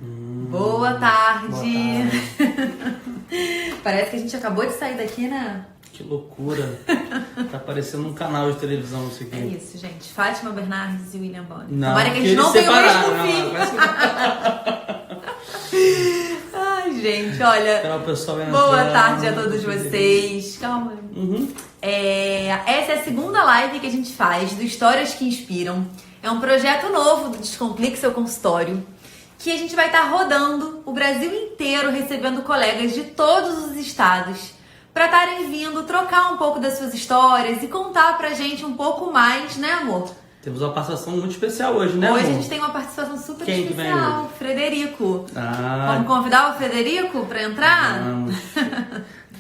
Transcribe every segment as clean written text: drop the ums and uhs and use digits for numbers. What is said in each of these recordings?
Boa tarde. Boa tarde. Parece que a gente acabou de sair daqui, né? Que loucura. Tá parecendo um canal de televisão isso aqui. É isso, gente. Fátima Bernardes e William Bonner. Não, Tomara que a gente eles não tenha o separaram, mesmo não, fim. Ai, gente, olha. Então, o pessoal vai Boa entrando, tarde a todos vocês. Calma. Essa é a segunda live que a gente faz do Histórias que Inspiram. É um projeto novo do Descomplique Seu Consultório, que a gente vai estar rodando o Brasil inteiro, recebendo colegas de todos os estados para estarem vindo trocar um pouco das suas histórias e contar pra gente um pouco mais, né, amor? Temos uma participação muito especial hoje, né, Hoje amor? a gente tem uma participação super Quem que vem especial, hoje? Frederico. Ah, Vamos convidar o Frederico para entrar? vamos.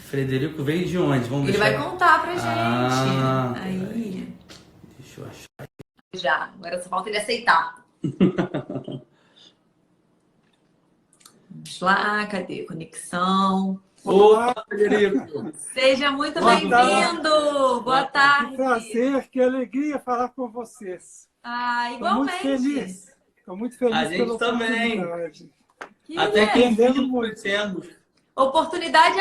Frederico veio de onde? Vamos Ele deixar... vai contar pra gente. Ah, Aí. Deixa eu achar. Já, agora só falta ele aceitar. Vamos lá, cadê? Conexão. Olá, Frederico. Seja muito Boa bem-vindo. Boa tarde. Que prazer, que alegria falar com vocês. Ah, Estou muito igualmente. feliz. Estou muito feliz A gente pela também. oportunidade. Que Até que Entendendo enfim muito. conhecemos. oportunidade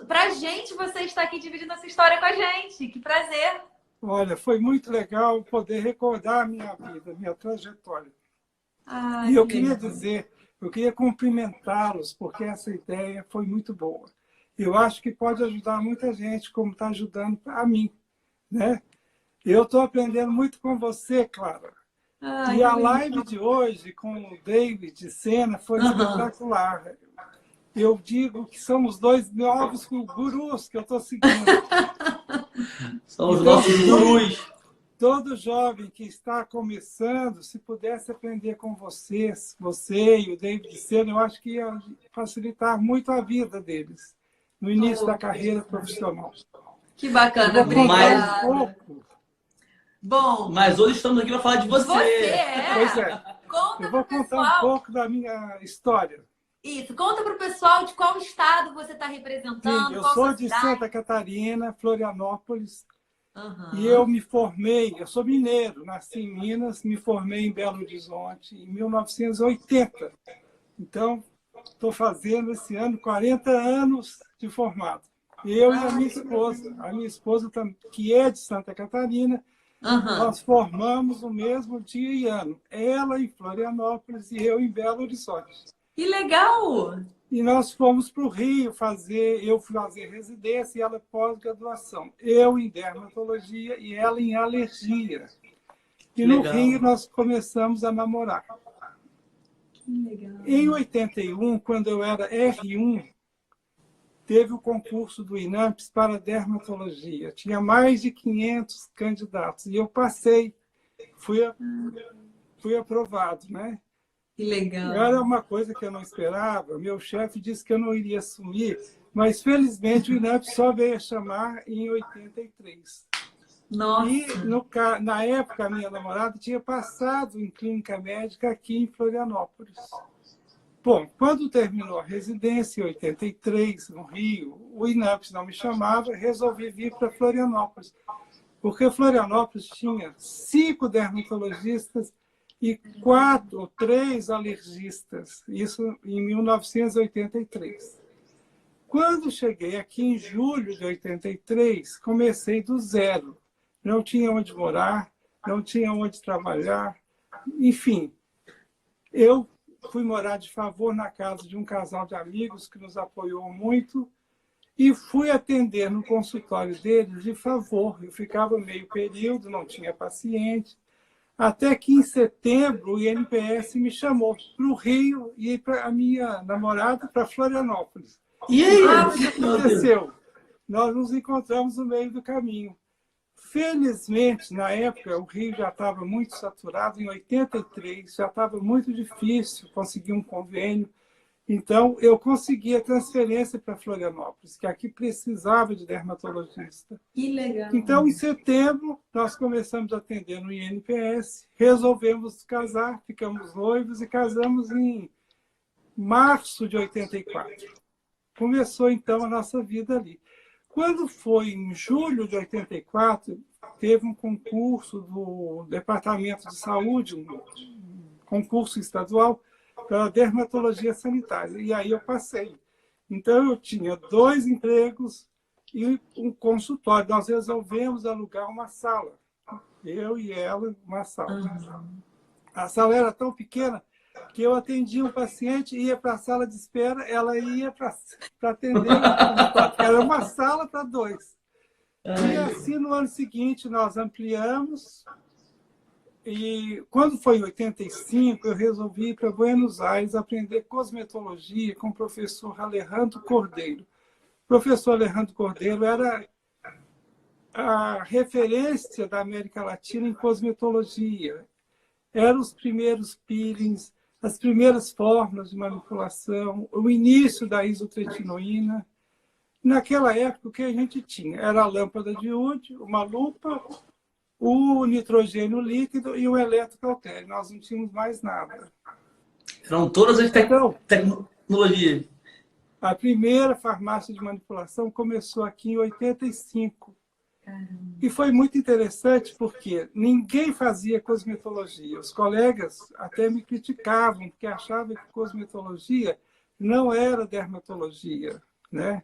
pra gente, você estar aqui dividindo essa história com a gente. Que prazer. Olha, foi muito legal poder recordar a minha vida, minha trajetória. Ai, E eu que queria legal. dizer, eu queria cumprimentá-los, porque essa ideia foi muito boa. Eu acho que pode ajudar muita gente, como está ajudando a mim, né? Eu estou aprendendo muito com você, Clara. Ai, E a que live de hoje com o David Sena foi espetacular. Eu digo que são os dois novos gurus que eu estou seguindo. São os Então, nossos gurus. Todo jovem que está começando, se pudesse aprender com vocês, você e o David Sena, eu acho que ia facilitar muito a vida deles no início da carreira profissional. Que bacana, Eu vou contar obrigada. um pouco. Bom, Mas hoje estamos aqui para falar de você. Pois é, Conta eu vou pro contar um pessoal. pouco da minha história. Isso, conta pro pessoal de qual estado você está representando. Sim, eu qual sou sua de cidade. Santa Catarina, Florianópolis, Aham. e eu me formei, eu sou mineiro, nasci em Minas, me formei em Belo Horizonte em 1980. Então, estou fazendo esse ano 40 anos de formado. Eu e a minha esposa, que é de Santa Catarina, Aham. nós formamos no mesmo dia e ano. Ela em Florianópolis e eu em Belo Horizonte. Que legal! E nós fomos para o Rio eu fui fazer residência e ela pós-graduação. Eu em dermatologia e ela em alergia. E no Legal. Rio nós começamos a namorar. Que legal. Em 81, quando eu era R1, teve o concurso do INAMPS para dermatologia. Tinha mais de 500 candidatos e eu passei, fui aprovado, né? Que legal. Era uma coisa que eu não esperava. Meu chefe disse que eu não iria assumir, mas felizmente o INAMPS só veio a chamar em 83. Nossa. E na época a minha namorada tinha passado em clínica médica aqui em Florianópolis. Bom, quando terminou a residência, em 83, no Rio, o INAMPS não me chamava, resolvi vir para Florianópolis, porque Florianópolis tinha 5 dermatologistas e 4 ou 3 alergistas, isso em 1983. Quando cheguei aqui em julho de 83, comecei do zero. Não tinha onde morar, não tinha onde trabalhar, enfim, eu fui morar de favor na casa de um casal de amigos que nos apoiou muito e fui atender no consultório deles de favor. Eu ficava meio período, não tinha paciente, até que em setembro o INPS me chamou para o Rio e para a minha namorada para Florianópolis. E aí? O que aconteceu? Nós nos encontramos no meio do caminho. Felizmente, na época, o Rio já estava muito saturado, em 83, já estava muito difícil conseguir um convênio. Então, eu consegui a transferência para Florianópolis, que aqui precisava de dermatologista. Que legal. Então, em setembro, nós começamos a atender no INPS, resolvemos casar, ficamos noivos e casamos em março de 84. Começou, então, a nossa vida ali. Quando foi em julho de 84, teve um concurso do Departamento de Saúde, um concurso estadual, para dermatologia sanitária. E aí eu passei. Então, eu tinha 2 empregos e um consultório. Nós resolvemos alugar uma sala. Eu e ela, uma sala. A sala era tão pequena que eu atendia um paciente, ia para a sala de espera, ela ia para atender o consultório. Era uma sala para 2. E assim, no ano seguinte, nós ampliamos. E quando foi em 85, eu resolvi ir para Buenos Aires aprender cosmetologia com o professor Alejandro Cordeiro. O professor Alejandro Cordeiro era a referência da América Latina em cosmetologia. Eram os primeiros peelings, as primeiras fórmulas de manipulação, o início da isotretinoína. Naquela época, o que a gente tinha era a lâmpada de Wood, uma lupa, o nitrogênio líquido e o eletrocautério. Nós não tínhamos mais nada. Eram todas as Então, tecnologias. a primeira farmácia de manipulação começou aqui em 85. E foi muito interessante porque ninguém fazia cosmetologia. Os colegas até me criticavam, porque achavam que cosmetologia não era dermatologia, né?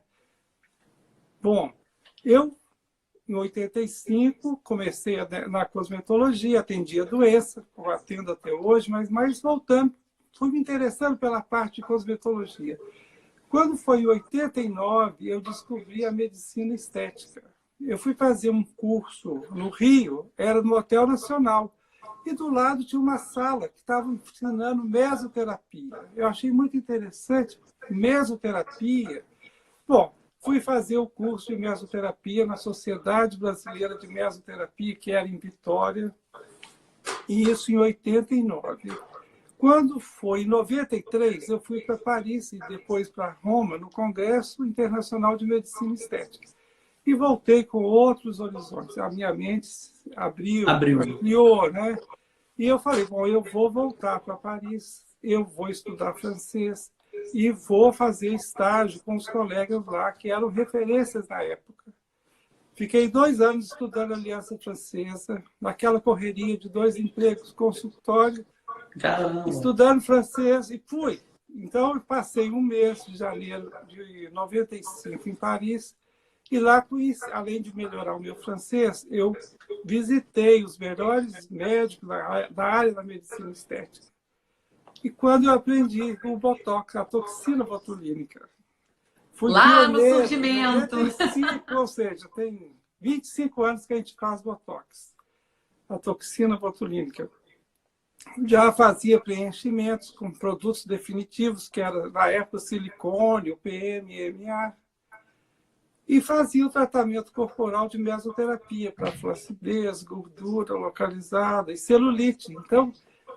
Bom, eu, em 85, comecei na cosmetologia, atendia doença, atendo até hoje, mas voltando, fui me interessando pela parte de cosmetologia. Quando foi em 89, eu descobri a medicina estética. Eu fui fazer um curso no Rio, era no Hotel Nacional, e do lado tinha uma sala que estava ensinando mesoterapia. Eu achei muito interessante, mesoterapia. Bom, fui fazer o curso de mesoterapia na Sociedade Brasileira de Mesoterapia, que era em Vitória, e isso em 89. Quando foi em 93, eu fui para Paris e depois para Roma, no Congresso Internacional de Medicina Estética. E voltei com outros horizontes. A minha mente ampliou, né? E eu falei, bom, eu vou voltar para Paris, eu vou estudar francês e vou fazer estágio com os colegas lá, que eram referências na época. Fiquei 2 anos estudando Aliança Francesa, naquela correria de 2 empregos, consultório, estudando francês, e fui. Então, eu passei um mês de janeiro de 95 em Paris, e lá, além de melhorar o meu francês, eu visitei os melhores médicos da área da medicina estética. E quando eu aprendi o Botox, a toxina botulínica. Fui lá no pioneiro, surgimento. 95, ou seja, tem 25 anos que a gente faz Botox, a toxina botulínica. Já fazia preenchimentos com produtos definitivos, que era, na época, silicone, o PMMA. E fazia o tratamento corporal de mesoterapia para flacidez, gordura localizada e celulite. Então,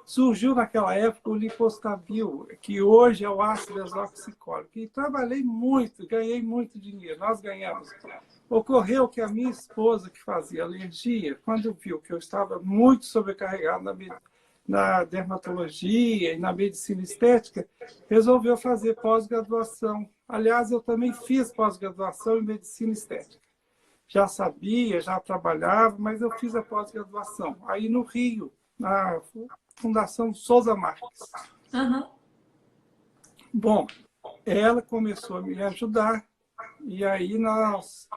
surgiu naquela época o lipostabil, que hoje é o ácido desoxicólico. E trabalhei muito, ganhei muito dinheiro. Nós ganhamos. Ocorreu que a minha esposa, que fazia alergia, quando viu que eu estava muito sobrecarregado na dermatologia e na medicina estética, resolveu fazer pós-graduação. Aliás, eu também fiz pós-graduação em medicina estética. Já sabia, já trabalhava, mas eu fiz a pós-graduação. Aí no Rio, na Fundação Souza Marques. Uhum. Bom, ela começou a me ajudar e aí nós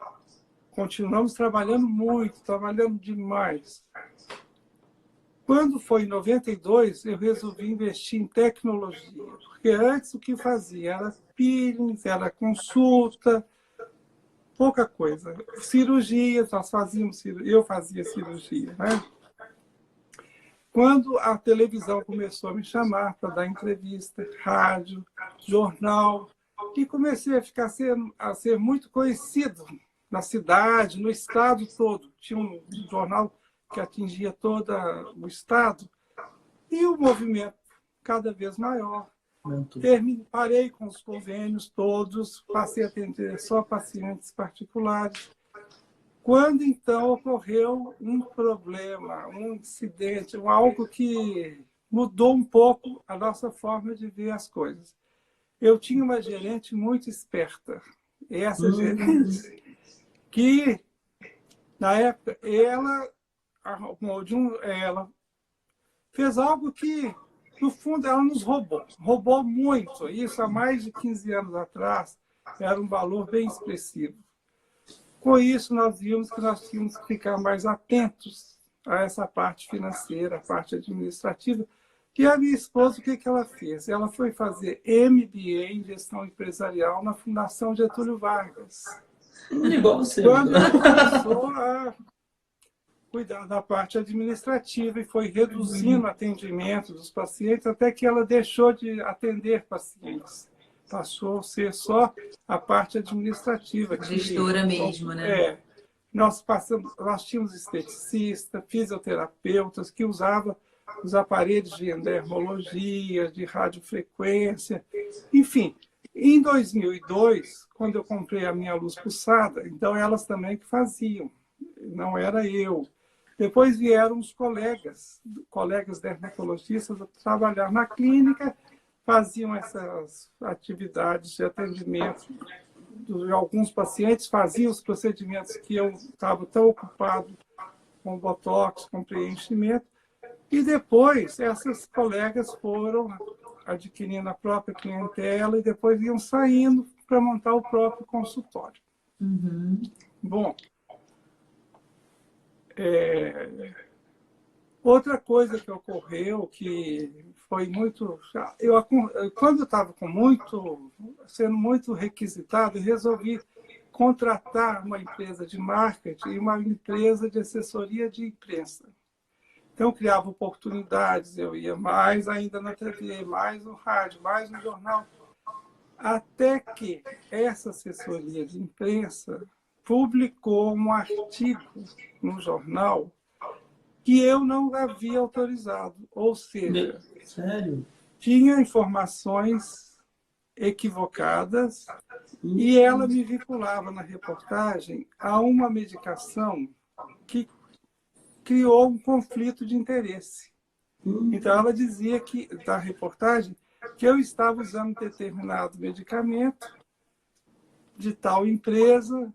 continuamos trabalhando muito, trabalhando demais. Quando foi em 92, eu resolvi investir em tecnologia, porque antes o que fazia era peelings, era consulta, pouca coisa. Cirurgias, eu fazia cirurgia, né? Quando a televisão começou a me chamar para dar entrevista, rádio, jornal, e comecei a ser muito conhecido na cidade, no estado todo. Tinha um jornal que atingia todo o estado, e o movimento cada vez maior. Parei com os convênios todos, passei a atender só pacientes particulares. Quando, então, ocorreu um problema, um incidente, algo que mudou um pouco a nossa forma de ver as coisas. Eu tinha uma gerente muito esperta. Essa gerente, que, na época, ela fez algo que no fundo, ela nos roubou muito. Isso há mais de 15 anos atrás era um valor bem expressivo. Com isso, nós vimos que nós tínhamos que ficar mais atentos a essa parte financeira, a parte administrativa. E a minha esposa, o que ela fez? Ela foi fazer MBA em gestão empresarial na Fundação Getúlio Vargas. Igual você. Quando ela começou a cuidar da parte administrativa e foi reduzindo o atendimento dos pacientes até que ela deixou de atender pacientes. Passou a ser só a parte administrativa. Gestora mesmo, né? Nós tínhamos esteticista, fisioterapeutas que usavam os aparelhos de endermologia, de radiofrequência, enfim. Em 2002, quando eu comprei a minha luz pulsada, então elas também que faziam, não era eu. Depois vieram os colegas dermatologistas a trabalhar na clínica, faziam essas atividades de atendimento de alguns pacientes, faziam os procedimentos que eu estava tão ocupado com botox, com preenchimento, e depois essas colegas foram adquirindo a própria clientela e depois iam saindo para montar o próprio consultório. Uhum. Bom, outra coisa que ocorreu, que foi muito... quando eu estava sendo muito requisitado, eu resolvi contratar uma empresa de marketing e uma empresa de assessoria de imprensa. Então, eu criava oportunidades, eu ia mais ainda na TV, mais no rádio, mais no jornal, até que essa assessoria de imprensa publicou um artigo no jornal que eu não havia autorizado. Ou seja, Sério? Tinha informações equivocadas e ela me vinculava na reportagem a uma medicação que criou um conflito de interesse. Então, ela dizia da reportagem que eu estava usando determinado medicamento de tal empresa.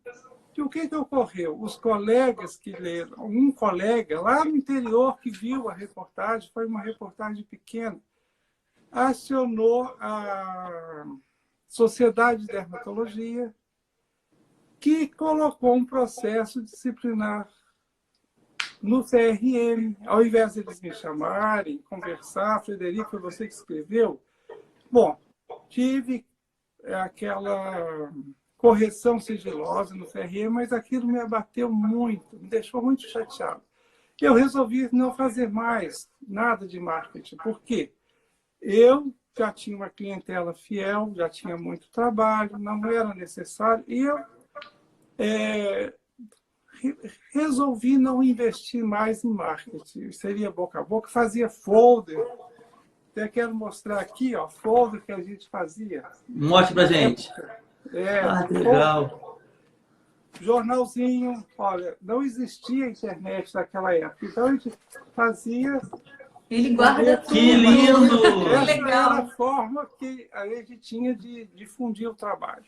E o que ocorreu? Os colegas que leram, um colega lá no interior que viu a reportagem, foi uma reportagem pequena, acionou a Sociedade de Dermatologia, que colocou um processo disciplinar no CRM. Ao invés de eles me chamarem, conversar, Frederico, foi você que escreveu? Bom, tive aquela correção sigilosa no CRM, mas aquilo me abateu muito, me deixou muito chateado. Eu resolvi não fazer mais nada de marketing. Por quê? Eu já tinha uma clientela fiel, já tinha muito trabalho, não era necessário, e eu resolvi não investir mais em marketing. Seria boca a boca, fazia folder. Até quero mostrar aqui, ó, folder que a gente fazia. Mostre pra gente. Que legal. Jornalzinho, olha, não existia internet naquela época, então a gente fazia... Ele guarda tudo. Que lindo! Essa era a forma que a gente tinha de difundir o trabalho.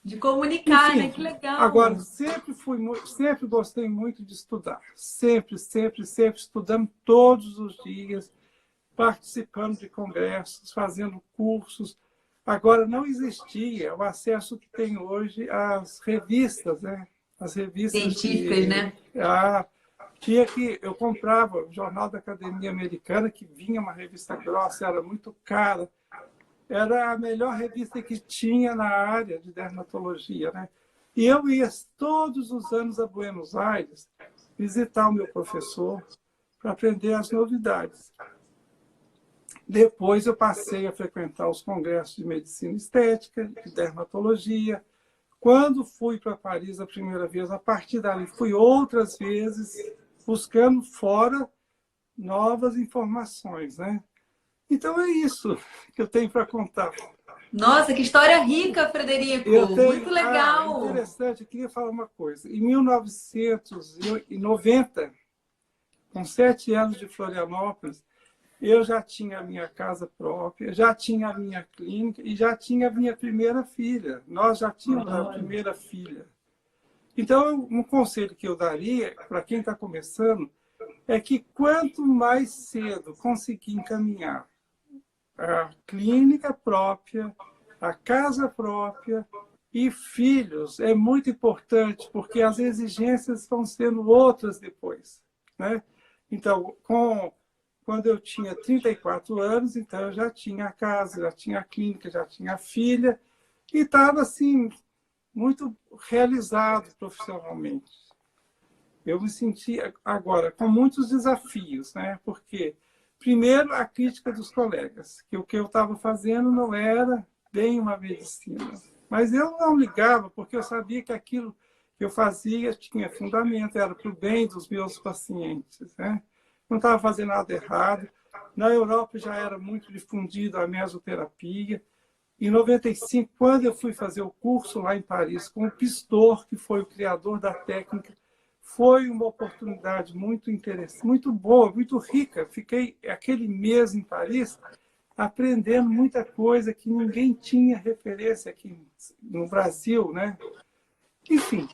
De comunicar, Enfim, né? Que legal. Agora, sempre gostei muito de estudar. Sempre estudando todos os dias, participando de congressos, fazendo cursos. Agora, não existia o acesso que tem hoje às revistas, né? As revistas científicas, né? Eu comprava o Jornal da Academia Americana, que vinha uma revista grossa, era muito cara. Era a melhor revista que tinha na área de dermatologia, né? E eu ia todos os anos a Buenos Aires visitar o meu professor para aprender as novidades. Depois eu passei a frequentar os congressos de medicina estética, de dermatologia. Quando fui para Paris a primeira vez, a partir dali fui outras vezes buscando fora novas informações, né? Então é isso que eu tenho para contar. Nossa, que história rica, Frederico! Muito legal! Interessante, eu queria falar uma coisa. Em 1990, com 7 anos de Florianópolis, eu já tinha a minha casa própria, já tinha a minha clínica e já tinha a minha primeira filha. Nós já tínhamos a primeira filha. Então, um conselho que eu daria para quem está começando é que quanto mais cedo conseguir encaminhar a clínica própria, a casa própria e filhos. É muito importante, porque as exigências vão sendo outras depois, né? Então, quando eu tinha 34 anos, então eu já tinha a casa, já tinha a clínica, já tinha a filha, e estava, assim, muito realizado profissionalmente. Eu me senti, agora, com muitos desafios, né? Porque, primeiro, a crítica dos colegas, que o que eu estava fazendo não era bem uma medicina. Mas eu não ligava, porque eu sabia que aquilo que eu fazia tinha fundamento, era para o bem dos meus pacientes, né? Não estava fazendo nada errado. Na Europa já era muito difundida a mesoterapia. Em 95, quando eu fui fazer o curso lá em Paris com o Pistor, que foi o criador da técnica, foi uma oportunidade muito interessante, muito boa, muito rica. Fiquei aquele mês em Paris aprendendo muita coisa que ninguém tinha referência aqui no Brasil, né? Enfim,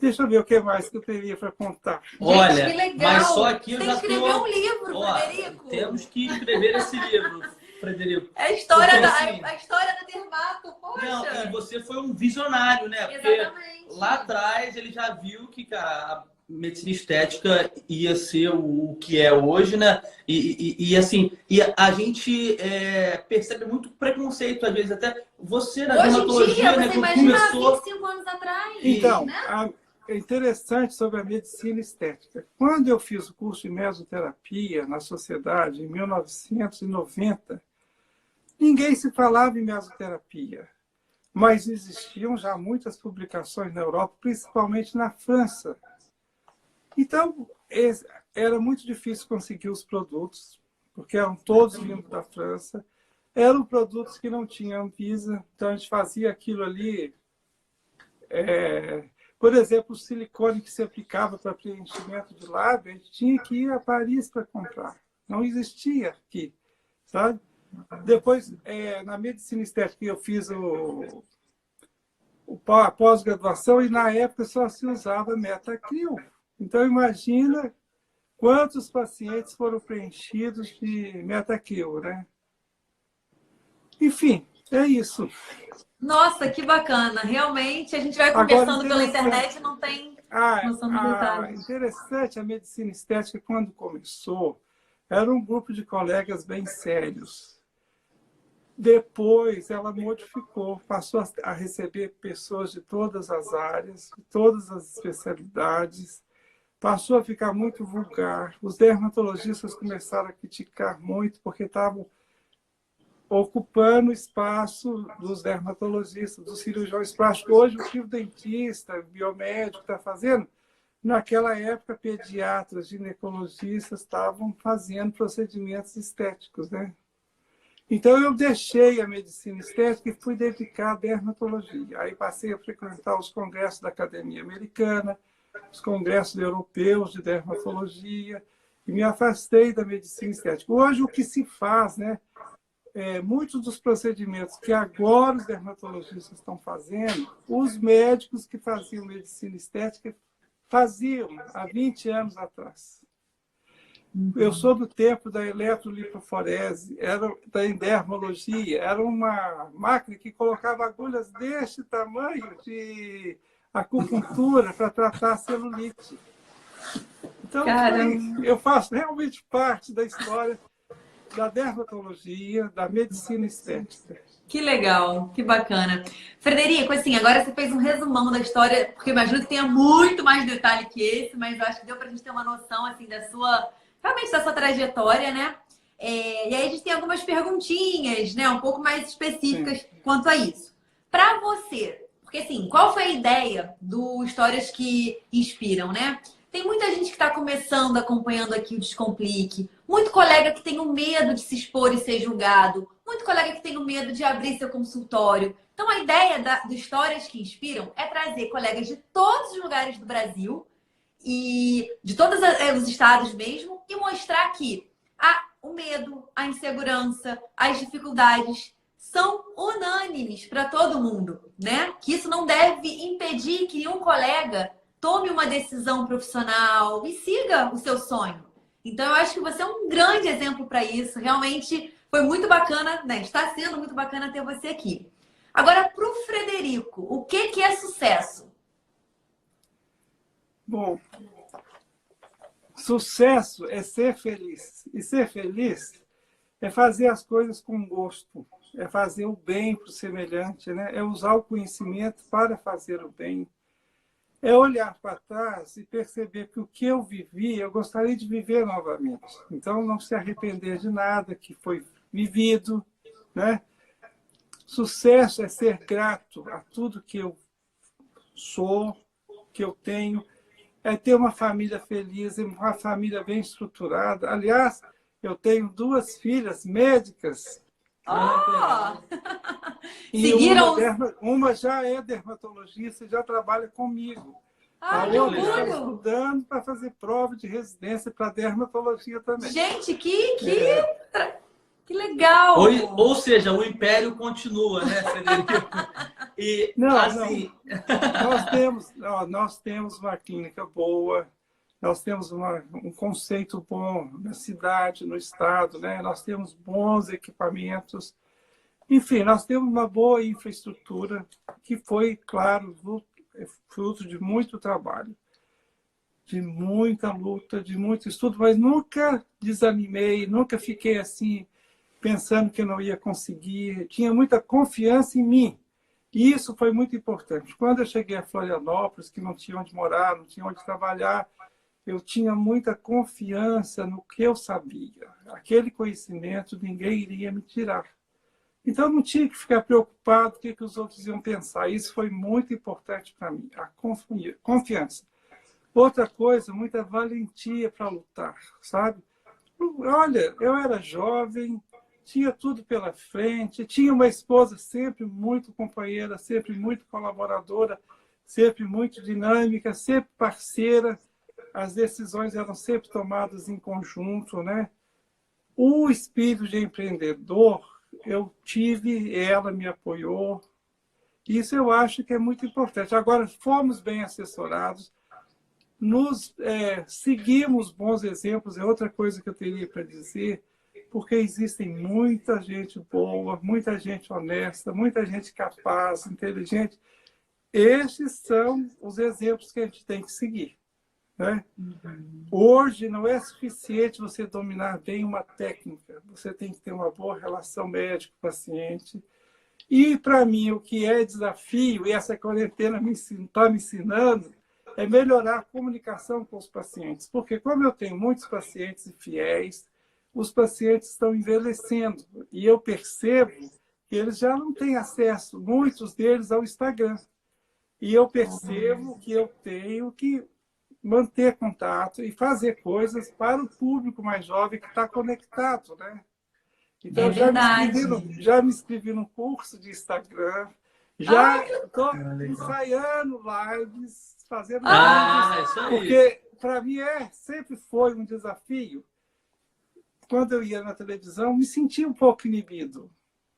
deixa eu ver o que mais que eu teria para contar. Olha, Gente, que legal! mas só aqui eu Tem já que escrever tô... um livro, Ó, Frederico. temos que escrever esse livro, Frederico. É a história, Porque, da, assim, a história do dermato, poxa! Não, e você foi um visionário, né? Porque Exatamente. lá atrás ele já viu que, cara, a medicina estética ia ser o que é hoje, né? E assim, e a gente percebe muito preconceito, às vezes, até você na Hoje em dermatologia, dia, né? você Que imagina começou... 25 anos atrás, Então, né? é interessante sobre a medicina estética. Quando eu fiz o curso de mesoterapia na sociedade, em 1990, ninguém se falava em mesoterapia, mas existiam já muitas publicações na Europa, principalmente na França. Então, era muito difícil conseguir os produtos, porque eram todos vindo da França. Eram produtos que não tinham Anvisa, então a gente fazia aquilo ali. Por exemplo, o silicone que se aplicava para preenchimento de lábio, a gente tinha que ir a Paris para comprar. Não existia aqui, sabe? Depois, na medicina estética, eu fiz a pós-graduação e, na época, só se usava Metacril. Então, imagina quantos pacientes foram preenchidos de Metacril, né? Enfim, é isso. Nossa, que bacana. Realmente, a gente vai Agora, conversando pela internet e não tem noção dos detalhes. Interessante, a medicina estética, quando começou, era um grupo de colegas bem sérios. Depois, ela modificou, passou a receber pessoas de todas as áreas, de todas as especialidades, passou a ficar muito vulgar. Os dermatologistas começaram a criticar muito, porque estavam ocupando o espaço dos dermatologistas, dos cirurgiões plásticos. Hoje, o que o dentista, o biomédico está fazendo, naquela época, pediatras, ginecologistas estavam fazendo procedimentos estéticos, né? Então, eu deixei a medicina estética e fui dedicar à dermatologia. Aí passei a frequentar os congressos da Academia Americana, os congressos europeus de dermatologia, e me afastei da medicina estética. Hoje, o que se faz, né? Muitos dos procedimentos que agora os dermatologistas estão fazendo, os médicos que faziam medicina estética faziam há 20 anos atrás. Eu sou do tempo da eletrolipoforese, era da endermologia, era uma máquina que colocava agulhas deste tamanho de acupuntura para tratar a celulite. Então, eu faço realmente parte da história da dermatologia, da medicina estética. Que legal, que bacana. Frederico, assim, agora você fez um resumão da história, porque eu imagino que tenha muito mais detalhe que esse, mas eu acho que deu pra gente ter uma noção, assim, realmente da sua trajetória, né? E aí a gente tem algumas perguntinhas, né, um pouco mais específicas quanto a isso. Pra você, porque assim, qual foi a ideia do Histórias que Inspiram, né? Tem muita gente que está começando, acompanhando aqui o Descomplique. Muito colega que tem o medo de se expor e ser julgado. Muito colega que tem o medo de abrir seu consultório. Então, a ideia do Histórias que Inspiram é trazer colegas de todos os lugares do Brasil e de todos os estados mesmo e mostrar que o medo, a insegurança, as dificuldades são unânimes para todo mundo, né? Que isso não deve impedir que um colega tome uma decisão profissional e siga o seu sonho. Então, eu acho que você é um grande exemplo para isso. Realmente Foi muito bacana, né? Está sendo muito bacana ter você aqui. Agora, para o Frederico, o que é sucesso? Bom, sucesso é ser feliz. E ser feliz é fazer as coisas com gosto, é fazer o bem para o semelhante, né? É usar o conhecimento para fazer o bem. É olhar para trás e perceber que o que eu vivi, eu gostaria de viver novamente. Então, não se arrepender de nada que foi vivido, né? Sucesso é ser grato a tudo que eu sou, que eu tenho, é ter uma família feliz, uma família bem estruturada. Aliás, eu tenho 2 filhas médicas. E Seguiram... uma já é dermatologista, já trabalha comigo. A que outra está orgulho! estudando para fazer prova de residência para dermatologia também. Gente, que legal! Ou seja, o império continua, né, Frederico? E assim... Nós temos uma clínica boa, nós temos um conceito bom na cidade, no estado, né? Nós temos bons equipamentos. Enfim, nós temos uma boa infraestrutura que foi, claro, fruto de muito trabalho, de muita luta, de muito estudo, mas nunca desanimei, nunca fiquei assim, pensando que não ia conseguir. Tinha muita confiança em mim. E isso foi muito importante. Quando eu cheguei a Florianópolis, que não tinha onde morar, não tinha onde trabalhar, eu tinha muita confiança no que eu sabia. Aquele conhecimento ninguém iria me tirar. Então, eu não tinha que ficar preocupado com o que os outros iam pensar. Isso foi muito importante para mim, a confiança. Outra coisa, muita valentia para lutar, sabe? Olha, eu era jovem, tinha tudo pela frente, tinha uma esposa sempre muito companheira, sempre muito colaboradora, sempre muito dinâmica, sempre parceira. As decisões eram sempre tomadas em conjunto, né? O espírito de empreendedor eu tive, ela me apoiou. Isso eu acho que é muito importante. Agora, fomos bem assessorados, seguimos bons exemplos, é outra coisa que eu teria para dizer, porque existem muita gente boa, muita gente honesta, muita gente capaz, inteligente. Estes são os exemplos que a gente tem que seguir, né? Hoje não é suficiente você dominar bem uma técnica, você tem que ter uma boa relação médico-paciente. E, para mim, o que é desafio, e essa quarentena está me ensinando, é melhorar a comunicação com os pacientes. Porque, como eu tenho muitos pacientes fiéis, os pacientes estão envelhecendo. E eu percebo que eles já não têm acesso, muitos deles, ao Instagram. E eu percebo que eu tenho que manter contato e fazer coisas para o público mais jovem que está conectado, né? Então, já me inscrevi no curso de Instagram, já estou ensaiando lives, fazendo lives, isso aí. porque para mim sempre foi um desafio. Quando eu ia na televisão, me sentia um pouco inibido,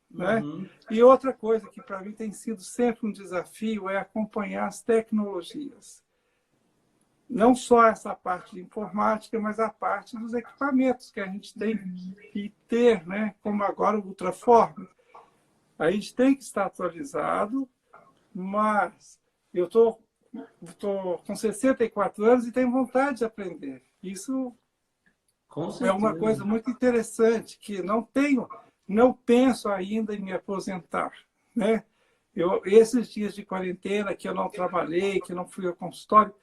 né? E outra coisa que para mim tem sido sempre um desafio é acompanhar as tecnologias. Não só essa parte de informática, mas a parte dos equipamentos que a gente tem que ter, né? Como agora o Ultraform. A gente tem que estar atualizado, mas eu estou com 64 anos e tenho vontade de aprender. Isso é uma coisa muito interessante, que não penso ainda em me aposentar, né? Esses dias de quarentena que eu não trabalhei, que não fui ao consultório,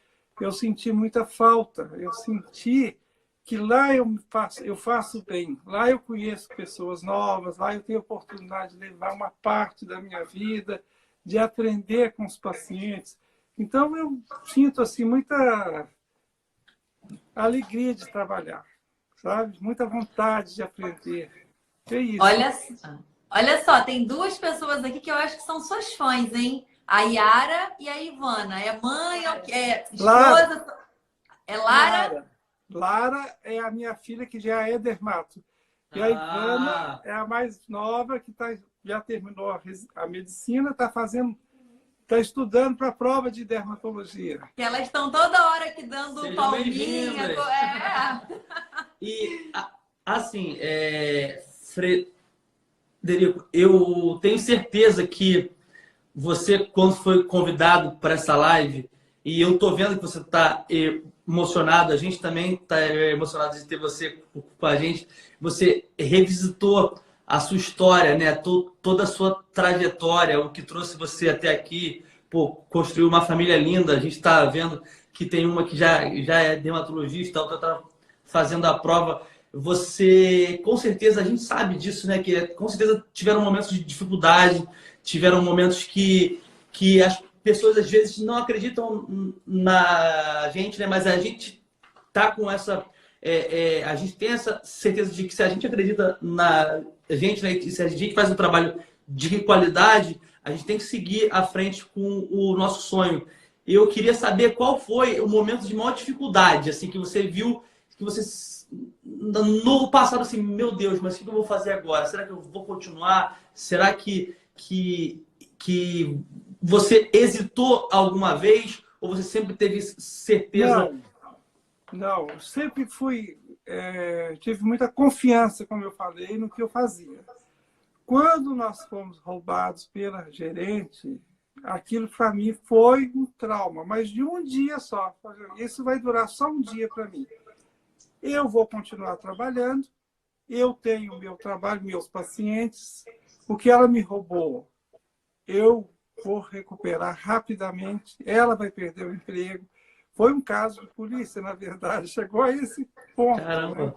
eu senti muita falta. Eu senti que lá eu faço bem. Lá eu conheço pessoas novas, lá eu tenho a oportunidade de levar uma parte da minha vida, de aprender com os pacientes. Então, eu sinto assim, muita alegria de trabalhar, sabe? Muita vontade de aprender. É isso. Olha só, tem 2 pessoas aqui que eu acho que são suas fãs, hein? A Yara e a Ivana. É mãe, é esposa? É Lara? Lara é a minha filha, que já é dermato. E a Ivana é a mais nova, que já terminou a medicina, está estudando para a prova de dermatologia. Que elas estão toda hora aqui dando palminha. E, assim, Derico, eu tenho certeza que você, quando foi convidado para essa live, e eu tô vendo que você está emocionado, a gente também está emocionado de ter você com a gente. Você revisitou a sua história, né? Toda a sua trajetória, o que trouxe você até aqui. Pô, construiu uma família linda. A gente está vendo que tem uma que já é dermatologista, a outra está fazendo a prova. Você, com certeza, a gente sabe disso, né? Que com certeza tiveram momentos de dificuldade, tiveram momentos que as pessoas às vezes não acreditam na gente, né? Mas a gente tá com essa, a gente tem essa certeza de que se a gente acredita na gente, né? E se a gente faz um trabalho de qualidade, a gente tem que seguir à frente com o nosso sonho. Eu queria saber qual foi o momento de maior dificuldade, assim, que você viu, que você no passado, assim, meu Deus, mas o que eu vou fazer agora? Será que eu vou continuar? Será que você hesitou alguma vez? Ou você sempre teve certeza? Não, eu sempre tive muita confiança, como eu falei, no que eu fazia. Quando nós fomos roubados pela gerente, aquilo para mim foi um trauma, mas de um dia só. Isso vai durar só um dia para mim. Eu vou continuar trabalhando, eu tenho meu trabalho, meus pacientes. O que ela me roubou, eu vou recuperar rapidamente. Ela vai perder o emprego. Foi um caso de polícia, na verdade, chegou a esse ponto. Caramba! Né?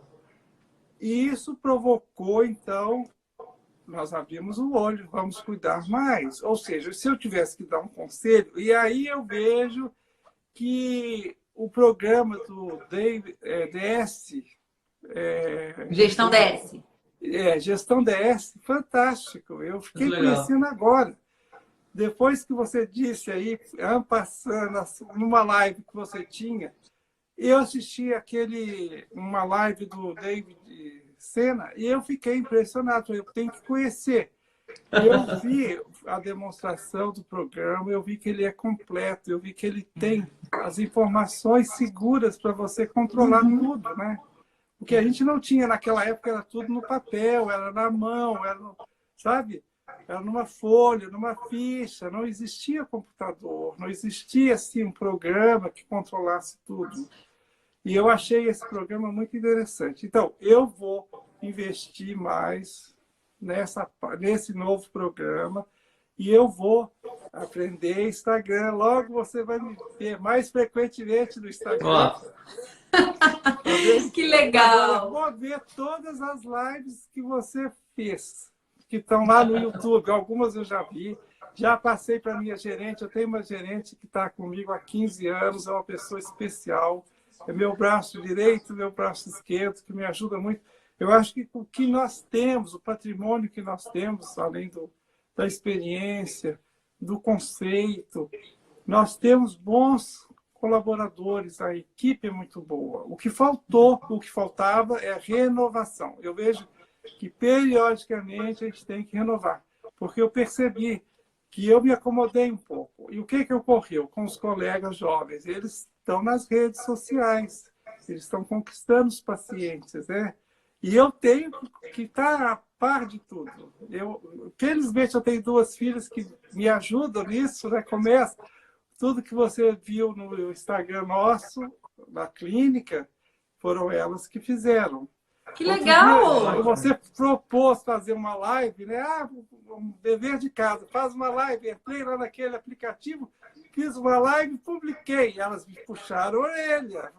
E isso provocou, então, nós abrimos o olho, vamos cuidar mais. Ou seja, se eu tivesse que dar um conselho, e aí eu vejo que o programa do DS... Gestão DS. Gestão DS, fantástico. Eu fiquei conhecendo agora. Depois que você disse aí, passando numa live que você tinha, eu assisti uma live do David Senna e eu fiquei impressionado. Eu tenho que conhecer. Eu vi a demonstração do programa, eu vi que ele é completo, eu vi que ele tem as informações seguras para você controlar tudo, né? O que a gente não tinha naquela época era tudo no papel, era na mão, sabe? Era numa folha, numa ficha, não existia computador, não existia assim, um programa que controlasse tudo. E eu achei esse programa muito interessante. Então, eu vou investir mais nesse novo programa e eu vou aprender Instagram. Logo você vai me ver mais frequentemente no Instagram. Que legal! Agora, vou ver todas as lives que você fez, que estão lá no YouTube. Algumas eu já vi, já passei para a minha gerente. Eu tenho uma gerente que está comigo há 15 anos, é uma pessoa especial. É meu braço direito, meu braço esquerdo, que me ajuda muito. Eu acho que o que nós temos, o patrimônio que nós temos, além da experiência, do conceito, nós temos bons colaboradores, a equipe é muito boa. O que faltava é a renovação. Eu vejo que, periodicamente, a gente tem que renovar, porque eu percebi que eu me acomodei um pouco. E o que ocorreu com os colegas jovens? Eles estão nas redes sociais, eles estão conquistando os pacientes, né? E eu tenho que estar a par de tudo. Felizmente, eu tenho 2 filhas que me ajudam nisso, né? Começa tudo que você viu no Instagram nosso, na clínica, foram elas que fizeram. Que legal! Você propôs fazer uma live, né? Um dever de casa, faz uma live. Entrei lá naquele aplicativo, fiz uma live, publiquei. Elas me puxaram a orelha.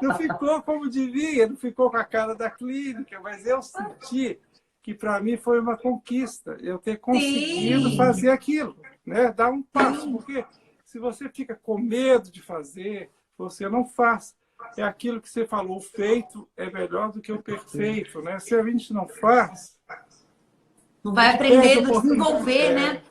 Não ficou como devia, não ficou com a cara da clínica, mas eu senti que para mim foi uma conquista eu ter conseguido fazer aquilo, né? Dar um passo, porque se você fica com medo de fazer, você não faz. É aquilo que você falou, o feito é melhor do que o perfeito, né? Se a gente não faz... Não vai aprender a desenvolver, né?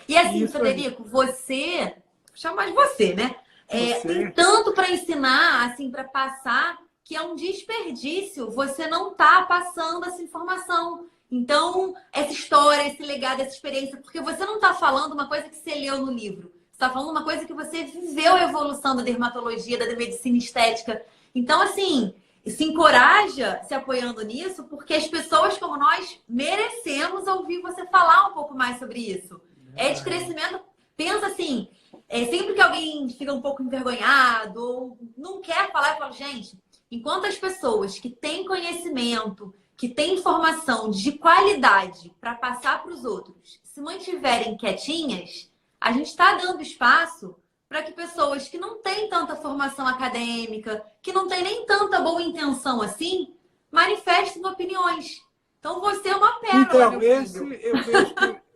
E assim, Frederico, você... Vou chamar de você, né? Tem tanto para ensinar, assim, para passar, que é um desperdício você não tá passando essa informação. Então, essa história, esse legado, essa experiência, porque você não está falando uma coisa que você leu no livro. Você está falando uma coisa que você viveu a evolução da dermatologia, da medicina estética. Então, assim, se encoraja se apoiando nisso, porque as pessoas como nós merecemos ouvir você falar um pouco mais sobre isso. É de crescimento. Pensa assim, sempre que alguém fica um pouco envergonhado ou não quer falar, eu falo, gente, enquanto as pessoas que têm conhecimento, que têm informação de qualidade para passar para os outros, se mantiverem quietinhas, a gente está dando espaço para que pessoas que não têm tanta formação acadêmica, que não têm nem tanta boa intenção assim, manifestem opiniões. Então você é uma pérola, Então, meu esse filho. eu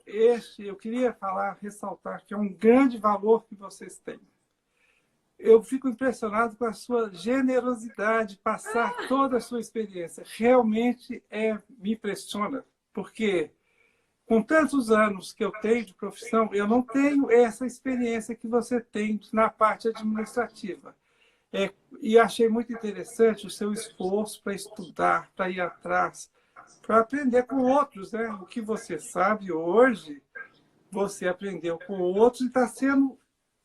vejo que eu queria falar, ressaltar que é um grande valor que vocês têm. Eu fico impressionado com a sua generosidade, passar toda a sua experiência. Realmente me impressiona, porque com tantos anos que eu tenho de profissão, eu não tenho essa experiência que você tem na parte administrativa. E achei muito interessante o seu esforço para estudar, para ir atrás, para aprender com outros, né? O que você sabe hoje, você aprendeu com outros e está sendo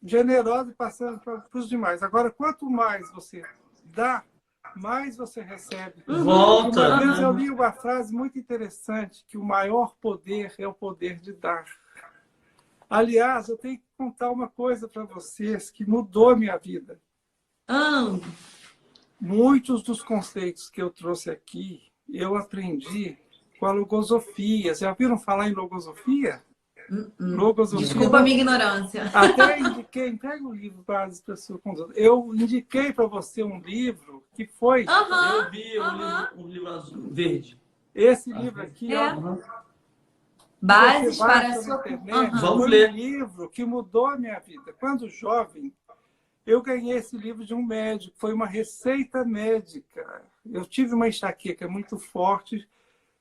generoso e passando para os demais. Agora, quanto mais você dá, mais você recebe. Volta. Uma vez eu li uma frase muito interessante, que o maior poder é o poder de dar. Aliás, eu tenho que contar uma coisa para vocês que mudou a minha vida. Muitos dos conceitos que eu trouxe aqui, eu aprendi com a logosofia. Já ouviram falar em logosofia? Logosofia. Desculpa a minha ignorância. Até indiquei, entrega o livro para as pessoas. Eu indiquei para você um livro que foi... Eu vi um livro azul, verde. Esse livro aqui, ó. Bases para a sua sua... internet. Vamos Foi ler. um livro que mudou a minha vida. Quando jovem, eu ganhei esse livro de um médico. Foi uma receita médica. Eu tive uma enxaqueca muito forte.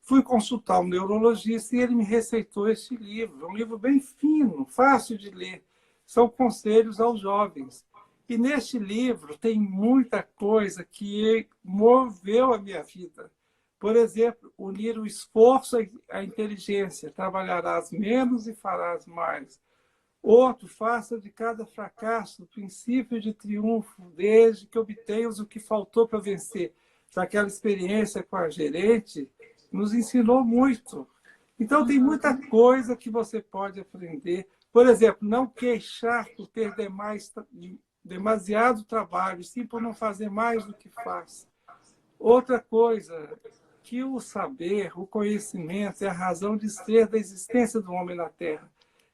Fui consultar um neurologista e ele me receitou esse livro. É um livro bem fino, fácil de ler. São conselhos aos jovens. E neste livro tem muita coisa que moveu a minha vida. Por exemplo, unir o esforço à inteligência. Trabalharás menos e farás mais. Outro, faça de cada fracasso o princípio de triunfo, desde que obtenhas o que faltou para vencer. Aquela experiência com a gerente nos ensinou muito. Então, tem muita coisa que você pode aprender. Por exemplo, não queixar por ter demasiado trabalho, sim por não fazer mais do que faz. Outra coisa, que o saber, o conhecimento é a razão de ser da existência do homem na Terra.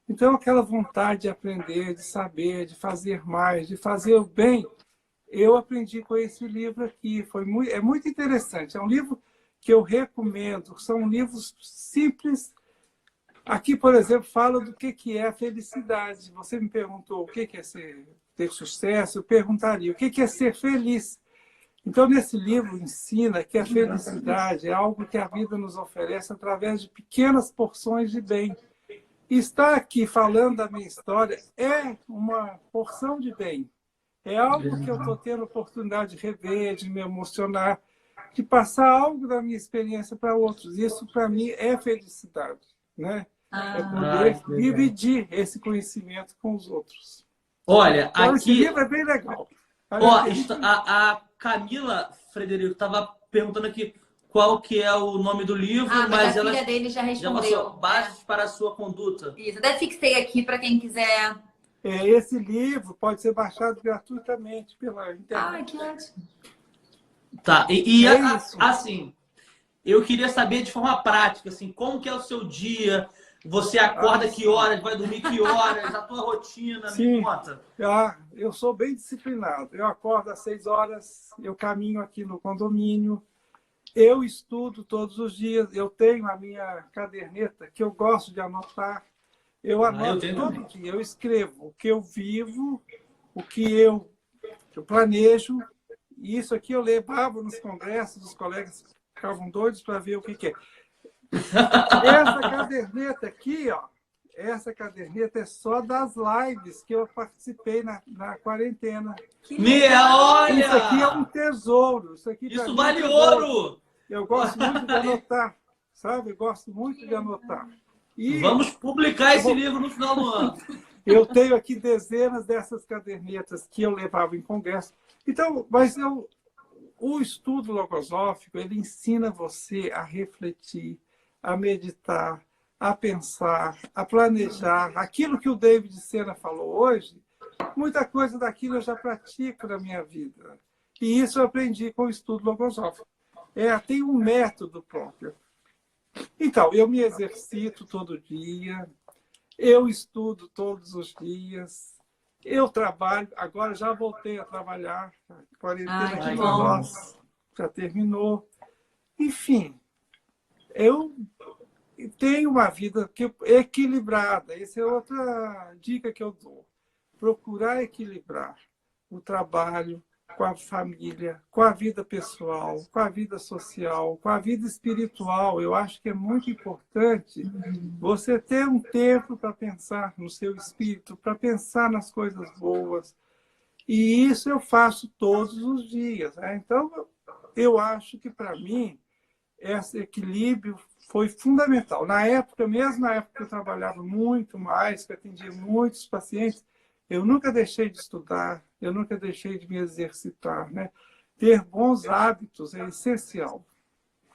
Então, aquela vontade de aprender, de saber, de fazer mais, de fazer o bem, eu aprendi com esse livro aqui. É muito interessante. É um livro que eu recomendo. São livros simples. Aqui, por exemplo, fala do que é a felicidade. Você me perguntou o que é ter sucesso. Eu perguntaria o que é ser feliz. Então, nesse livro ensina que a felicidade é algo que a vida nos oferece através de pequenas porções de bem. E estar aqui falando da minha história é uma porção de bem. É algo que eu estou tendo a oportunidade de rever, de me emocionar, de passar algo da minha experiência para outros. Isso, para mim, é felicidade, né? É poder dividir esse conhecimento com os outros. Olha, então, aqui... esse livro é bem legal. A Camila Frederico estava perguntando aqui qual que é o nome do livro, mas a filha dele já respondeu. Já passou, Bases para a Sua Conduta. Isso, até fixei aqui para quem quiser. Esse livro pode ser baixado gratuitamente pela internet. Que ótimo. Tá, assim, eu queria saber de forma prática, assim, como que é o seu dia, você acorda que horas, vai dormir que horas, a tua rotina, Sim. me conta. Eu sou bem disciplinado. Eu acordo às 6 horas, eu caminho aqui no condomínio, eu estudo todos os dias, eu tenho a minha caderneta que eu gosto de anotar. Eu anoto todo dia, eu escrevo o que eu vivo, o que eu planejo. E isso aqui eu levava nos congressos, os colegas ficavam doidos para ver o que é. Essa caderneta aqui, ó, essa caderneta é só das lives que eu participei na quarentena. Olha! Isso aqui é um tesouro. Isso vale ouro! Eu gosto muito de anotar, sabe? Eu gosto muito de anotar. E vamos publicar esse livro no final do ano. Eu tenho aqui dezenas dessas cadernetas que eu levava em congresso. Então, mas o estudo logosófico, ele ensina você a refletir, a meditar, a pensar, a planejar. Aquilo que o David Sena falou hoje, muita coisa daquilo eu já pratico na minha vida. E isso eu aprendi com o estudo logosófico. Tem um método próprio. Então, eu me exercito todo dia, eu estudo todos os dias, eu trabalho, agora já voltei a trabalhar, a quarentena aqui para nós já terminou. Enfim, eu tenho uma vida equilibrada. Essa é outra dica que eu dou. Procurar equilibrar o trabalho com a família, com a vida pessoal, com a vida social, com a vida espiritual. Eu acho que é muito importante você ter um tempo para pensar no seu espírito, para pensar nas coisas boas. E isso eu faço todos os dias, né? Então, eu acho que, para mim, esse equilíbrio foi fundamental. Mesmo na época que eu trabalhava muito mais, que eu atendia muitos pacientes, eu nunca deixei de estudar, eu nunca deixei de me exercitar, né? Ter bons hábitos é essencial.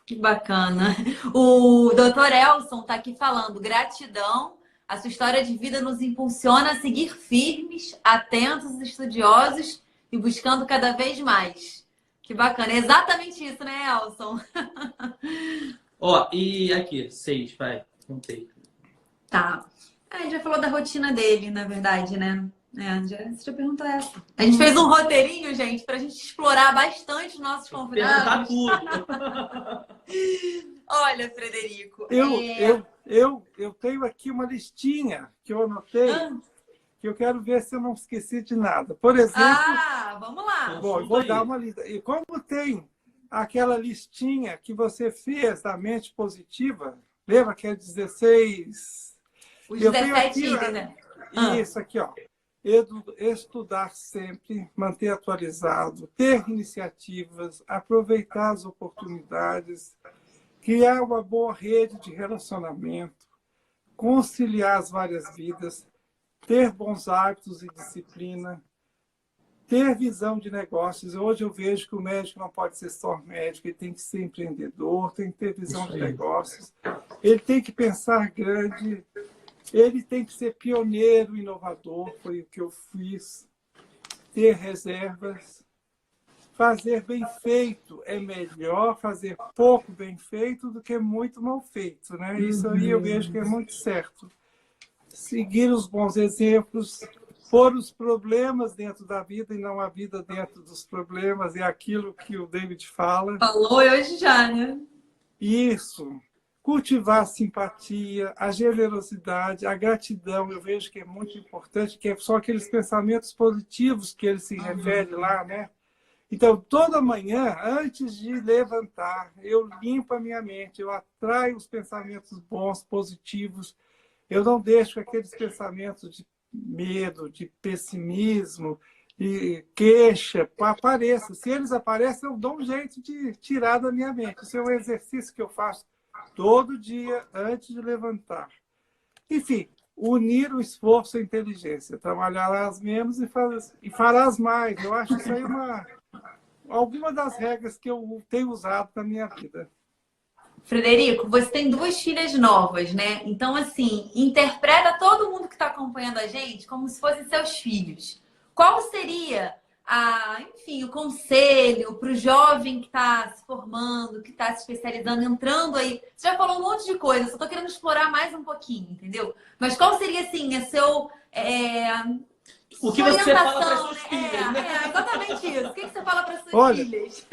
Que bacana. O Dr. Elson está aqui falando, gratidão. A sua história de vida nos impulsiona a seguir firmes, atentos, estudiosos e buscando cada vez mais. Que bacana. É exatamente isso, né, Elson? Ó, e aqui, 6, vai. Contei. Tá. A gente já falou da rotina dele, na verdade, né? Você já perguntou essa. A gente fez um roteirinho, gente, pra gente explorar bastante os nossos convidados. Perguntar tudo. Olha, Frederico. Eu tenho aqui uma listinha que eu anotei, que eu quero ver se eu não esqueci de nada. Por exemplo... Vamos lá. Bom, eu vou dar uma lista. E como tem aquela listinha que você fez da mente positiva, lembra que é 16... Os 17 itens, né? Isso aqui, ó. Estudar sempre, manter atualizado, ter iniciativas, aproveitar as oportunidades, criar uma boa rede de relacionamento, conciliar as várias vidas, ter bons hábitos e disciplina, ter visão de negócios. Hoje eu vejo que o médico não pode ser só médico, ele tem que ser empreendedor, tem que ter visão de negócios, ele tem que pensar grande, ele tem que ser pioneiro, inovador, foi o que eu fiz, ter reservas, fazer bem feito. É melhor fazer pouco bem feito do que muito mal feito, né? Isso aí eu vejo que é muito certo. Seguir os bons exemplos, pôr os problemas dentro da vida e não a vida dentro dos problemas, é aquilo que o David fala. Falou hoje já, né? Isso. Cultivar a simpatia, a generosidade, a gratidão, eu vejo que é muito importante, que são aqueles pensamentos positivos que ele se refere lá, né? Então, toda manhã, antes de levantar, eu limpo a minha mente, eu atraio os pensamentos bons, positivos, eu não deixo aqueles pensamentos de medo, de pessimismo, de queixa, apareçam. Se eles aparecem, eu dou um jeito de tirar da minha mente. Isso é um exercício que eu faço todo dia antes de levantar. Enfim, unir o esforço e a inteligência. Trabalharás menos e farás mais. Eu acho isso aí alguma das regras que eu tenho usado na minha vida. Frederico, você tem 2 filhas novas, né? Então, assim, interpreta todo mundo que está acompanhando a gente como se fossem seus filhos. Qual seria enfim, o conselho para o jovem que está se formando, que está se especializando, entrando aí? Você já falou um monte de coisa, só estou querendo explorar mais um pouquinho, entendeu? Mas qual seria, assim, o que você fala para suas filhas, né? Exatamente isso. O que você fala para suas filhas?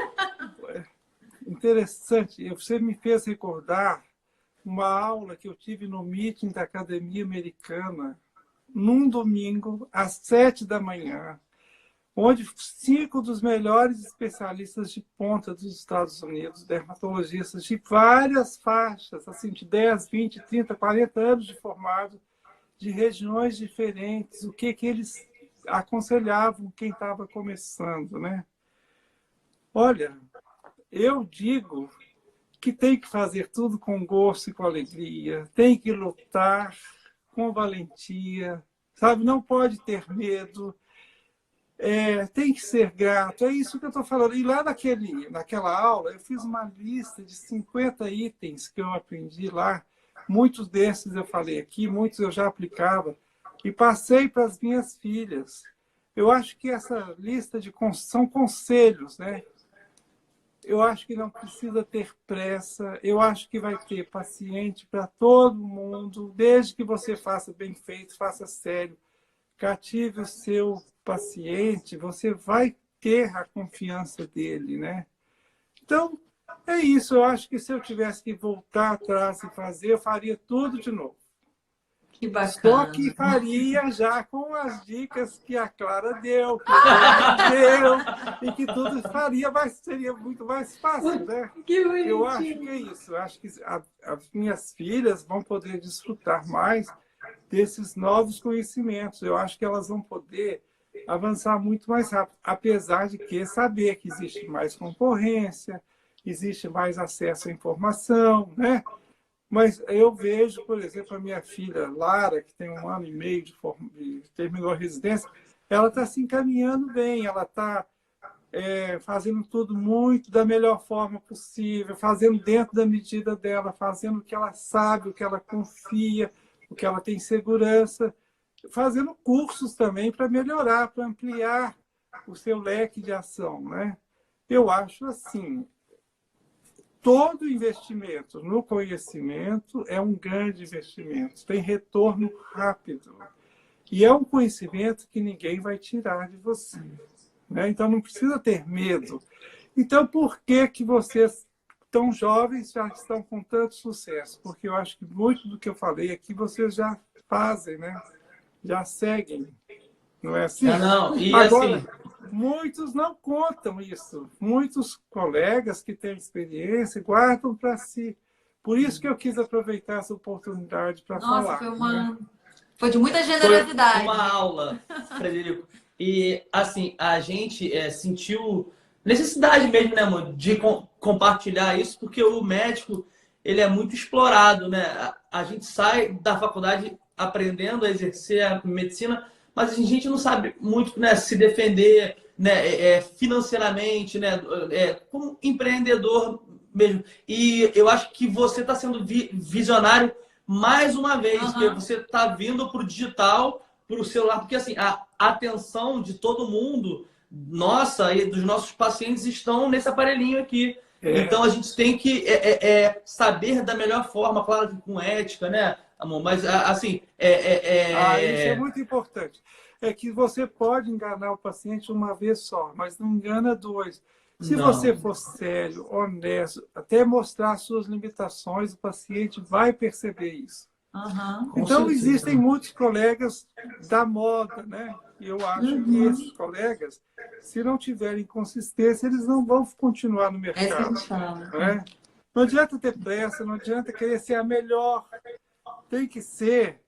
Interessante. Você me fez recordar uma aula que eu tive no meeting da Academia Americana, num domingo, às 7 da manhã, onde 5 dos melhores especialistas de ponta dos Estados Unidos, dermatologistas de várias faixas, assim, de 10, 20, 30, 40 anos de formado, de regiões diferentes, o que eles aconselhavam quem estava começando, né? Olha, eu digo que tem que fazer tudo com gosto e com alegria, tem que lutar com valentia, sabe? Não pode ter medo. tem que ser grato. É isso que eu estou falando. E lá naquela aula, eu fiz uma lista de 50 itens que eu aprendi lá. Muitos desses eu falei aqui, muitos eu já aplicava. E passei para as minhas filhas. Eu acho que essa lista são conselhos, né? Eu acho que não precisa ter pressa. Eu acho que vai ter paciente para todo mundo, desde que você faça bem feito, faça sério, cative o seu paciente, você vai ter a confiança dele, né? Então, é isso. Eu acho que se eu tivesse que voltar atrás e fazer, eu faria tudo de novo. Que bacana. Só que faria já com as dicas que a Clara deu, que o Pedro deu, e que tudo faria, mas seria muito mais fácil, né? Que bonitinho. Eu acho que é isso. Eu acho que as minhas filhas vão poder desfrutar mais desses novos conhecimentos. Eu acho que elas vão poder avançar muito mais rápido, apesar de que saber que existe mais concorrência, existe mais acesso à informação, né? Mas eu vejo, por exemplo, a minha filha Lara, que tem 1 ano e meio terminou a residência, ela está se encaminhando bem, ela está fazendo tudo muito da melhor forma possível, fazendo dentro da medida dela, fazendo o que ela sabe, o que ela confia, o que ela tem segurança, fazendo cursos também para melhorar, para ampliar o seu leque de ação, né? Eu acho assim, todo investimento no conhecimento é um grande investimento, tem retorno rápido. E é um conhecimento que ninguém vai tirar de você, né? Então, não precisa ter medo. Então, por que vocês, tão jovens, já estão com tanto sucesso? Porque eu acho que muito do que eu falei aqui, vocês já fazem, né? Já seguem. Não é assim? Não. E agora, assim... muitos não contam isso. Muitos colegas que têm experiência guardam para si. Por isso que eu quis aproveitar essa oportunidade para falar. Nossa, foi de muita generosidade. Foi uma aula, Frederico. E, assim, a gente sentiu necessidade mesmo, né, amor, de compartilhar isso, porque o médico, ele é muito explorado, né? A gente sai da faculdade aprendendo a exercer a medicina, mas a gente não sabe muito, né, se defender, né, financeiramente, né, como empreendedor mesmo. E eu acho que você está sendo visionário mais uma vez, que você está vindo para o digital, para o celular, porque assim, a atenção de todo mundo, nossa e dos nossos pacientes, estão nesse aparelhinho aqui. Então a gente tem que saber da melhor forma, claro que com ética, né, amor? Mas assim... isso é muito importante. É que você pode enganar o paciente uma vez só, mas não engana 2. Se você for sério, honesto, até mostrar suas limitações, o paciente vai perceber isso. Então, existem muitos colegas da moda, né? E eu acho que esses colegas, se não tiverem consistência, eles não vão continuar no mercado. Né? Não adianta ter pressa, não adianta querer ser a melhor. Tem que ser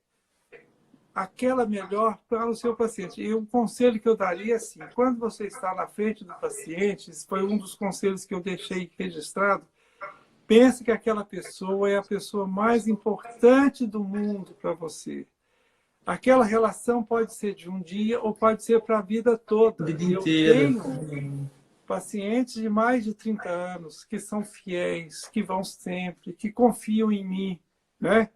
aquela melhor para o seu paciente. E o conselho que eu daria é assim, quando você está na frente do paciente, esse foi um dos conselhos que eu deixei registrado, pense que aquela pessoa é a pessoa mais importante do mundo para você. Aquela relação pode ser de um dia ou pode ser para a vida toda. Vida eu inteira. tenho pacientes de mais de 30 anos que são fiéis, que vão sempre, que confiam em mim, né?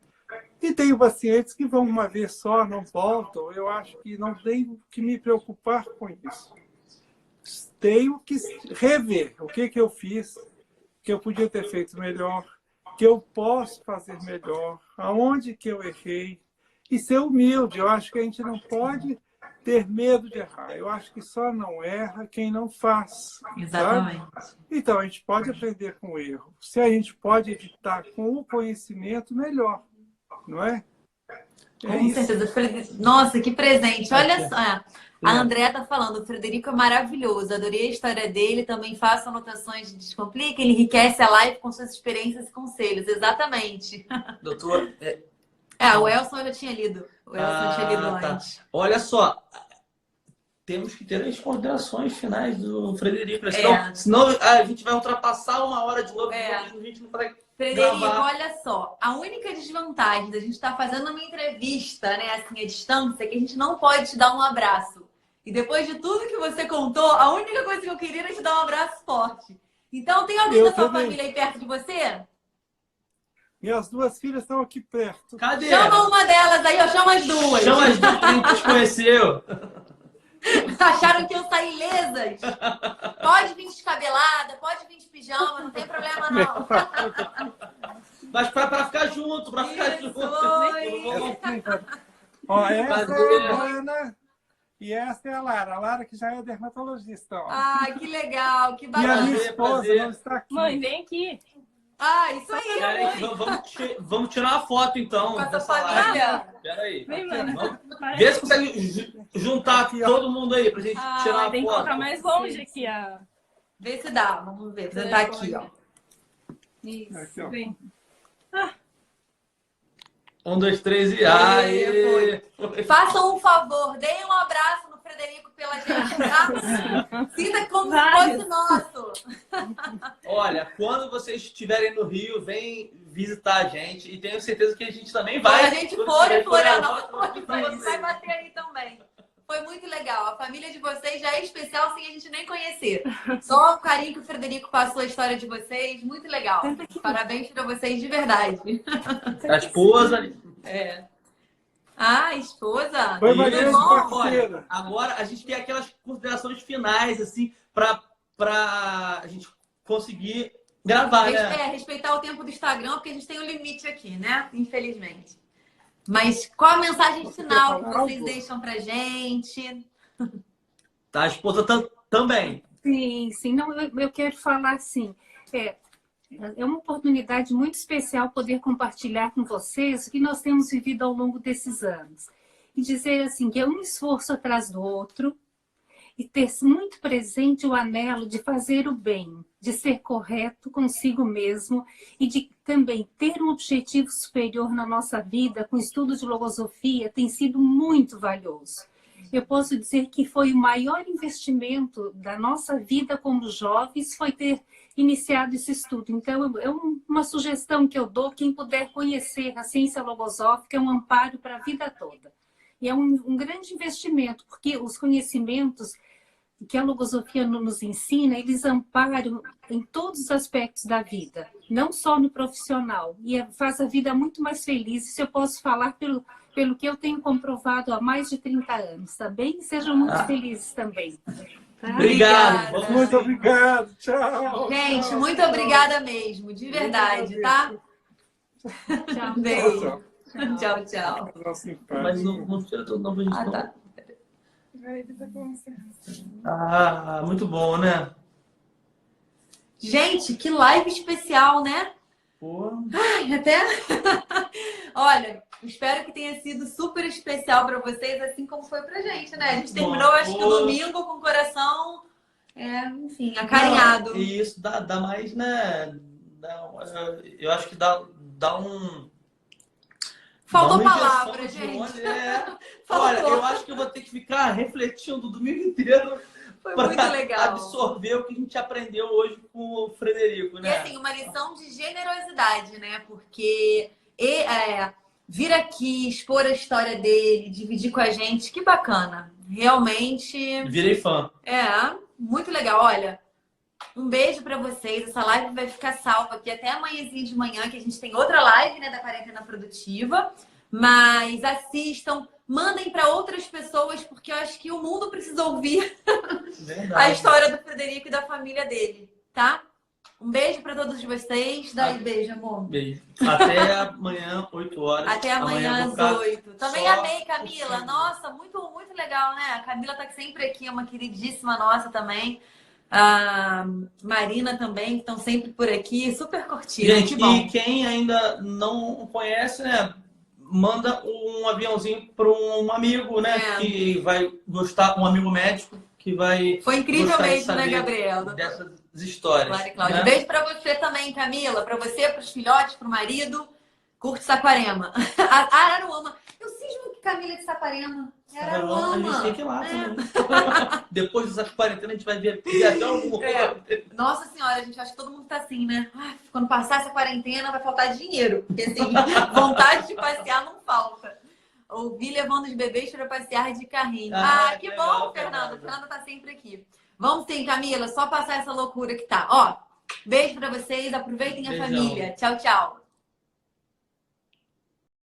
E tenho pacientes que vão uma vez só, não voltam. Eu acho que não tenho que me preocupar com isso. Tenho que rever o que eu fiz, que eu podia ter feito melhor, que eu posso fazer melhor, aonde que eu errei, e ser humilde. Eu acho que a gente não pode ter medo de errar. Eu acho que só não erra quem não faz. Exatamente. Sabe? Então, a gente pode aprender com o erro. Se a gente pode evitar com o conhecimento, melhor. Não é? Com certeza. Nossa, que presente. Olha só. A Andréa está falando, o Frederico é maravilhoso. Adorei a história dele. Também faço anotações de Descomplica. Ele enriquece a live com suas experiências e conselhos. Exatamente. Doutor... o Elson eu já tinha lido. O Elson tinha lido antes. Olha só, temos que ter as considerações finais do Frederico. Senão a gente vai ultrapassar 1 hora de novo. A gente não vai Frederico, gravar. olha só. A única desvantagem da gente estar fazendo uma entrevista, né, assim, à distância, é que a gente não pode te dar um abraço. E depois de tudo que você contou, a única coisa que eu queria era te dar um abraço forte. Então, tem alguém da sua família aí perto de você? Minhas 2 filhas estão aqui perto. Cadê? Chama uma delas aí, ó, chama as duas. Chama as duas que a gente conheceu. Acharam que eu saí ilesas? Pode vir descabelada, pode vir de pijama, não tem problema não. Mas pra ficar junto, pra ficar Isso, junto. oi. Ó, essa Cadê? é a Ana e essa é a Lara. A Lara que já é dermatologista. Ó. Ai, que legal, que E a minha bacana. esposa prazer. não está aqui. Mãe, vem aqui. Ah, isso aí, Peraí, mãe. vamos tirar uma foto então. Com essa dessa live. família. Peraí. Vem, mãe. Vê se consegue juntar Aqui, ó. todo mundo aí pra gente tirar uma Tem que colocar foto. mais longe aqui a... Vê se dá, vamos ver. Vou sentar aqui, ó. Isso, Aqui, ó. vem. 1, 2, 3 e aí. Façam um favor, deem um abraço no Frederico pela gente, tá? Sinta como se Vários. fosse nosso. Olha, quando vocês estiverem no Rio, vem visitar a gente e tenho certeza que a gente também Quando vai. a gente Quando for estiver em Florianópolis, Florianópolis, a gente vai bater aí também. Foi muito legal. A família de vocês já é especial sem a gente nem conhecer. Só o carinho que o Frederico passou a história de vocês. Muito legal. Parabéns para vocês de verdade. A esposa. É. Ah, esposa? Foi Isso. Maria bom. parceira. Olha, agora a gente tem aquelas considerações finais, assim, pra gente conseguir gravar, né? Respeitar o tempo do Instagram, porque a gente tem um limite aqui, né? Infelizmente. Mas qual a mensagem final que vocês deixam pra gente? Tá, a esposa também. Sim, sim. Não, eu quero falar assim. É uma oportunidade muito especial poder compartilhar com vocês o que nós temos vivido ao longo desses anos. E dizer assim, que é um esforço atrás do outro e ter muito presente o anelo de fazer o bem, de ser correto consigo mesmo e de também ter um objetivo superior na nossa vida com estudo de logosofia tem sido muito valioso. Eu posso dizer que foi o maior investimento da nossa vida como jovens, foi ter iniciado esse estudo. Então, é uma sugestão que eu dou, quem puder conhecer a ciência logosófica é um amparo para a vida toda. E é um grande investimento, porque os conhecimentos que a logosofia nos ensina, eles amparam em todos os aspectos da vida, não só no profissional, e faz a vida muito mais feliz. Isso eu posso falar pelo que eu tenho comprovado há mais de 30 anos, tá bem? Sejam muito felizes também. Tá? Obrigado. Obrigada. Muito obrigado. Tchau. Gente, Tchau. muito obrigada mesmo, de verdade, tá? Tchau. Beijo. Tchau, tchau. Mas não tira todo novo, gente. Ah, não. tá. Ah, muito bom, né? Gente, que live especial, né? Pô. Ai, até. Olha, espero que tenha sido super especial para vocês, assim como foi pra gente, né? A gente terminou, acho que no domingo, com o coração, enfim, acarinhado. Não, e isso dá mais, né? Eu acho que dá um. Faltou dá uma palavra, injeção de gente. onde é. Faltou. Olha, eu acho que eu vou ter que ficar refletindo o domingo inteiro Foi muito para legal. absorver o que a gente aprendeu hoje com o Frederico, E né? assim, uma lição de generosidade, né? Porque vir aqui, expor a história dele, dividir com a gente, que bacana. Realmente, Virei fã. muito legal. Olha, um beijo pra vocês. Essa live vai ficar salva aqui até amanhãzinho de manhã, que a gente tem outra live, né, da Quarentena Produtiva. Mas assistam, mandem pra outras pessoas, porque eu acho que o mundo precisa ouvir Verdade. a história do Frederico e da família dele, tá? Um beijo pra todos vocês. Dá aí beijo, amor. Beijo. Até amanhã, 8 horas. Até amanhã vou ficar às 8. Também só amei, Camila. curtindo. Nossa, muito, muito legal, né? A Camila tá sempre aqui, é uma queridíssima nossa também. A Marina também, que estão sempre por aqui. Super curtiram, Gente, que bom. e quem ainda não conhece, né? Manda um aviãozinho para um amigo, né? Que vai gostar, um amigo médico que vai. Foi incrível gostar de mesmo, né, saber Gabriel? Dessas histórias. Claro, e Cláudia. né? Beijo pra você também, Camila. Pra você, pros filhotes, pro marido. Curte Saquarema. Araruama. Eu cismo que Camila é de Saquarema. A gente tem que ir lá também. Depois dessa quarentena, a gente vai ver até algum. Nossa senhora, gente, acho que todo mundo tá assim, né? Ai, quando passar essa quarentena, vai faltar dinheiro. Porque, assim, vontade de passear não falta. Ouvir levando os bebês para passear de carrinho. Ah, Que legal, bom, Fernanda. Fernanda. Fernanda tá sempre aqui. Vamos sim, Camila. Só passar essa loucura que tá. Ó, beijo para vocês. Aproveitem a Beijão. família. Tchau, tchau.